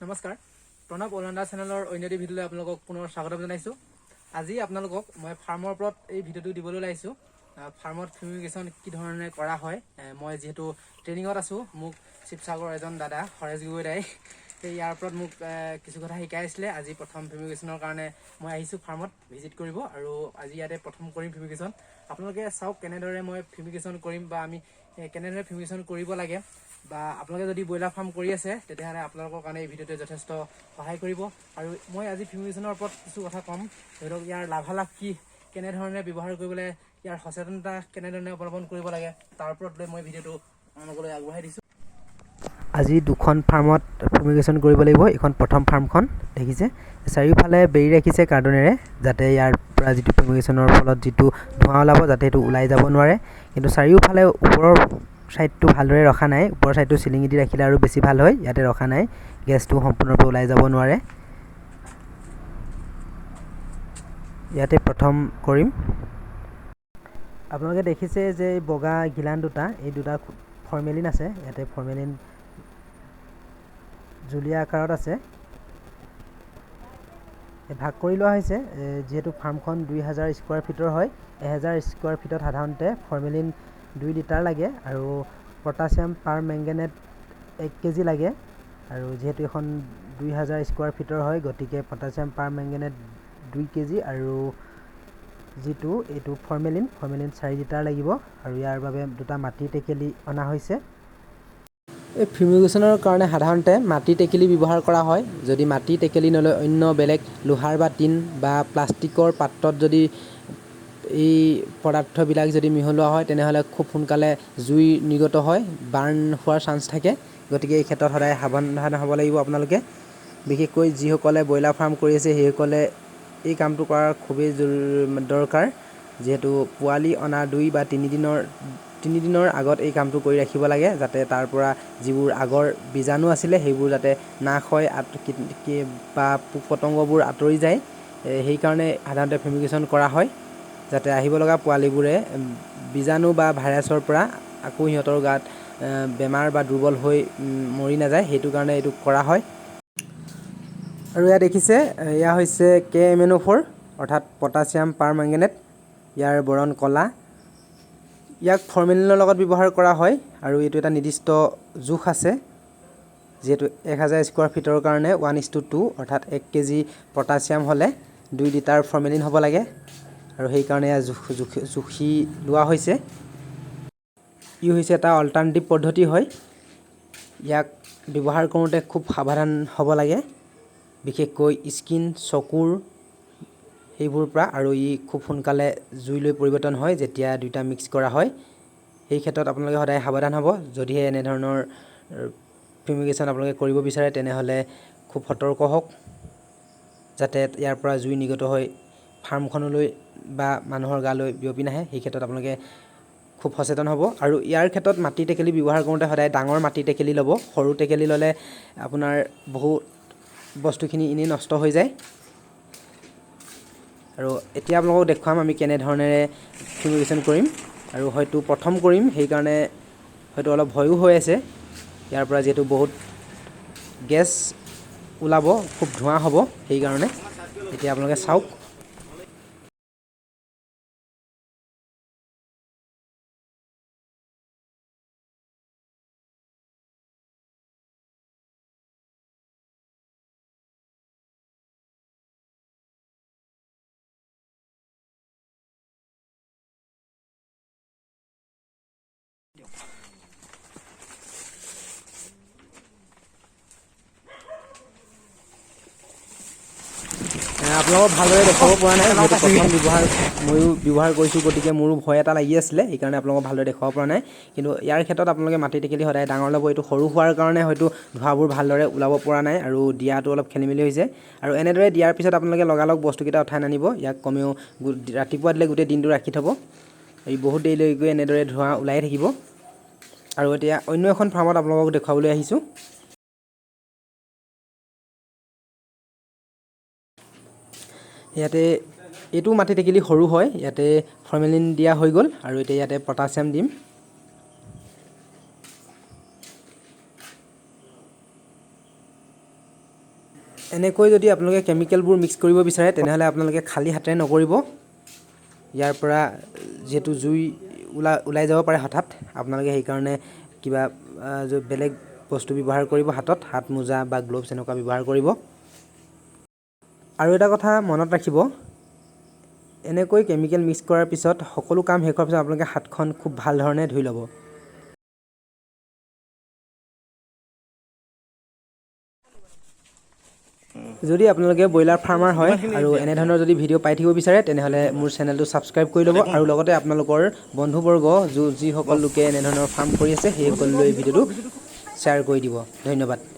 নমস্কাৰ প্ৰণৱ অলৰাউণ্ডাৰ চেনেলৰ অন্য এটি ভিডিঅ'লৈ আপোনালোকক পুনৰ স্বাগতম জনাইছোঁ। আজি আপোনালোকক মই ফাৰ্মৰ ওপৰত এই ভিডিঅ'টো দিবলৈ ওলাইছোঁ। ফাৰ্মত ফিউমিগেশ্যন কি ধৰণে কৰা হয়। মই যিহেতু ট্ৰেইনিঙত আছোঁ, মোক শিৱসাগৰ এজন দাদা হৰেশ গগৈ দাই ইয়াৰ ওপৰত মোক কিছু কথা শিকাই আছিলে। আজি প্ৰথম ফিউমিগেশ্যনৰ কাৰণে মই আহিছোঁ ফাৰ্মত ভিজিট কৰিব, আৰু আজি ইয়াতে প্ৰথম কৰিম ফিউমিগেশ্যন। আপোনালোকে চাওক কেনেদৰে মই ফিউমিগেশ্যন কৰিম, বা আমি কেনেদৰে ফিউমিগেশ্যন কৰিব লাগে, বা আপোনালোকে যদি ব্ৰইলাৰ ফাৰ্ম কৰি আছে তেতিয়াহ'লে আপোনালোকৰ কাৰণে এই ভিডিঅ'টোৱে যথেষ্ট সহায় কৰিব। আৰু মই আজি ফিউমিগেশ্যনৰ ওপৰত কিছু কথা ক'ম। ধৰি লওক ইয়াৰ লাভালাভ কি, কেনেধৰণে ব্যৱহাৰ কৰিবলৈ, ইয়াৰ সচেতনতা কেনেধৰণে অৱলম্বন কৰিব লাগে, তাৰ ওপৰত লৈ মই ভিডিঅ'টো আপোনালোকলৈ আগবঢ়াই দিছোঁ। আজি দুখন ফাৰ্মত ফিউমিগেশ্যন কৰিব লাগিব। এইখন প্ৰথম ফাৰ্মখন দেখিছে, চাৰিওফালে বেৰি ৰাখিছে কাৰ্টনেৰে, যাতে ইয়াৰ পৰা যিটো ফিউমিগেশ্যনৰ ফলত যিটো ধোঁৱা ওলাব যাতে সেইটো ওলাই যাব নোৱাৰে। কিন্তু চাৰিওফালে ওপৰৰ ছাইডটো ভালদৰে ৰখা নাই, ওপৰৰ ছাইডটো চিলিঙি দি ৰাখিলে আৰু বেছি ভাল হয়। ইয়াতে ৰখা নাই, গেছটো সম্পূৰ্ণৰূপে ওলাই যাব নোৱাৰে। ইয়াতে প্ৰথম কৰিম। আপোনালোকে দেখিছে যে এই বগা গিলান দুটা, এই দুটা ফৰ্মেলিন আছে। ইয়াতে ফৰ্মেলিন জুলীয়া আকাৰত আছে। ভাগ কৰি লোৱা হৈছে, যিহেতু ফাৰ্মখন 2000 স্কোৱাৰ ফিটৰ হয়। 1000 স্কোৱাৰ ফিটত সাধাৰণতে ফৰ্মেলিন 2 লিটাৰ লাগে, আৰু পটাছিয়াম পাৰ মেংগেনেট 1 কেজি লাগে। আৰু যিহেতু এখন 2000 স্কোৱাৰ ফিটৰ হয়, গতিকে পটাছিয়াম পাৰ মেংগেনেট 2 কেজি, আৰু যিটো এইটো ফৰ্মেলিন 4 লিটাৰ লাগিব। আৰু ইয়াৰ বাবে দুটা মাটিৰ টেকেলি অনা হৈছে। এই ফিউমিগেশ্যনৰ কাৰণে সাধাৰণতে মাটি টেকেলি ব্যৱহাৰ কৰা হয়। যদি মাটি টেকেলি নলয় অন্য বেলেগ লোহাৰ বা টিন বা প্লাষ্টিকৰ পাত্ৰত যদি এই পদাৰ্থবিলাক যদি মিহলোৱা হয়, তেনেহ'লে খুব সোনকালে জুই নিৰ্গত হয়, বাৰ্ণ হোৱাৰ চান্স থাকে। গতিকে এই ক্ষেত্ৰত সদায় সাৱধান হ'ব লাগিব আপোনালোকে। বিশেষকৈ যিসকলে ব্ৰইলাৰ ফাৰ্ম কৰি আছে সেইসকলে এই কামটো কৰাৰ খুবেই দৰকাৰ। যিহেতু পোৱালি অনা 2 বা 3 দিনৰ আগত এই কামটো কৰি ৰাখিব লাগে, যাতে তাৰ পৰা যিবোৰ আগৰ বীজাণু আছিলে সেইবোৰ যাতে নাশ হয় বা পোক পতংগবোৰ আঁতৰি যায়। সেইকাৰণে সাধাৰণতে ফিউমিগেশ্যন কৰা হয়, যাতে আহিব লগা পোৱালিবোৰে বীজাণু বা ভাইৰাছৰ পৰা আকৌ সিহঁতৰ গাত বেমাৰ বা দুৰ্বল হৈ মৰি নাযায়। সেইটো কাৰণে এইটো কৰা হয়। আৰু ইয়াত দেখিছে, এয়া হৈছে KMNO4, অৰ্থাৎ পটাছিয়াম পাৰ মেংগেনেট। ইয়াৰ বৰণ ক'লা। ইয়াক ফৰ্মেলিনৰ লগত ব্যৱহাৰ কৰা হয়, আৰু এইটো এটা নিৰ্দিষ্ট জোখ আছে। যিহেতু 1000 স্কোৱাৰ ফিটৰ কাৰণে 1:2, অৰ্থাৎ 1 কেজি পটাছিয়াম হ'লে 2 লিটাৰ ফৰ্মেলিন হ'ব লাগে, আৰু সেইকাৰণে ইয়াৰ জুখি লোৱা হৈছে। ই হৈছে এটা অল্টাৰনেটিভ পদ্ধতি হয়। ইয়াক ব্যৱহাৰ কৰোঁতে খুব সাৱধান হ'ব লাগে, বিশেষকৈ স্কিন, চকুৰ সেইবোৰৰ পৰা। আৰু ই খুব সোনকালে জুইলৈ পৰিৱৰ্তন হয় যেতিয়া দুয়োটা মিক্স কৰা হয়। সেই ক্ষেত্ৰত আপোনালোকে সদায় সাৱধান হ'ব। যদিহে এনেধৰণৰ ফিউমিগেশ্যন আপোনালোকে কৰিব বিচাৰে তেনেহ'লে খুব সতৰ্ক হওক, যাতে ইয়াৰ পৰা জুই নিৰ্গত হৈ ফাৰ্মখনলৈ বা মানুহৰ গালৈ বিয়পি নাহে। সেই ক্ষেত্ৰত আপোনালোকে খুব সচেতন হ'ব। আৰু ইয়াৰ ক্ষেত্ৰত মাটি টেকেলি ব্যৱহাৰ কৰোঁতে সদায় ডাঙৰ মাটি টেকেলি ল'ব। সৰু টেকেলি ল'লে আপোনাৰ বহুত বস্তুখিনি এনেই নষ্ট হৈ যায়। আৰু এতিয়া আপোনালোকক দেখুৱাম আমি কেনেধৰণেৰে ফিউমিগেশ্যন কৰিম, আৰু হয়তো প্ৰথম কৰিম, সেইকাৰণে হয়তো অলপ ভয়ো হৈ আছে। ইয়াৰ পৰা যিহেতু বহুত গেছ ওলাব, খুব ধোঁৱা হ'ব, সেইকাৰণে। এতিয়া আপোনালোকে চাওক। আপোনালোকক ভালদৰে দেখাব পৰা নাই, যিহেতু প্ৰথম ময়ো ব্যৱহাৰ কৰিছোঁ, গতিকে মোৰো ভয় এটা লাগি আছিলে। সেইকাৰণে আপোনালোকক ভালদৰে দেখুৱাব পৰা নাই। কিন্তু ইয়াৰ ক্ষেত্ৰত আপোনালোকে মাটি টেকেলি সদায় ডাঙৰ ল'ব। এইটো সৰু হোৱাৰ কাৰণে হয়তো ধোঁৱাবোৰ ভালদৰে ওলাব পৰা নাই, আৰু দিয়াটো অলপ খেলিমেলি হৈছে। আৰু এনেদৰে দিয়াৰ পিছত আপোনালোকে লগালগ বস্তুকেইটা উঠাই নানিব। ইয়াক কমেও ৰাতিপুৱা দিলে গোটেই দিনটো ৰাখি থ'ব। এই বহুত দেৰিলৈকে এনেদৰে ধোঁৱা ওলাই থাকিব। আৰু এতিয়া অন্য এখন ফাৰ্মত আপোনালোকক দেখুৱাবলৈ আহিছোঁ। ইয়াতে এইটো মাটি টেকেলি সৰু হয়, ইয়াতে ফৰ্মেলিন দিয়া হৈ গ'ল, আৰু এতিয়া ইয়াতে পটাছিয়াম দিম। এনেকৈ যদি আপোনালোকে কেমিকেলবোৰ মিক্স কৰিব বিচাৰে তেনেহ'লে আপোনালোকে খালী হাতেৰে নকৰিব। ইয়াৰ পৰা যিহেতু জুই ওলাই যাব পাৰে হঠাৎ, আপোনালোকে সেইকাৰণে কিবা বেলেগ বস্তু ব্যৱহাৰ কৰিব, হাত মোজা বা গ্ল'ভছ এনেকুৱা ব্যৱহাৰ কৰিব। আৰু এটা কথা মনত ৰাখিব, এনেকৈ কেমিকেল মিক্স কৰাৰ পিছত সকলো কাম শেষ হোৱাৰ পিছত আপোনালোকে হাতখন খুব ভাল ধৰণে ধুই ল'ব। যদি আপোনালোকে ব্ৰইলাৰ ফাৰ্মাৰ হয় আৰু এনেধৰণৰ যদি ভিডিঅ' পাই থাকিব বিচাৰে তেনেহ'লে মোৰ চেনেলটো ছাবস্ক্ৰাইব কৰি ল'ব আৰু লগতে আপোনালোকৰ বন্ধুবৰ্গ যিসকল লোকে এনেধৰণৰ ফাৰ্ম কৰি আছে সেই সকললৈ ভিডিঅ'টো শ্বেয়াৰ কৰি দিব। ধন্যবাদ।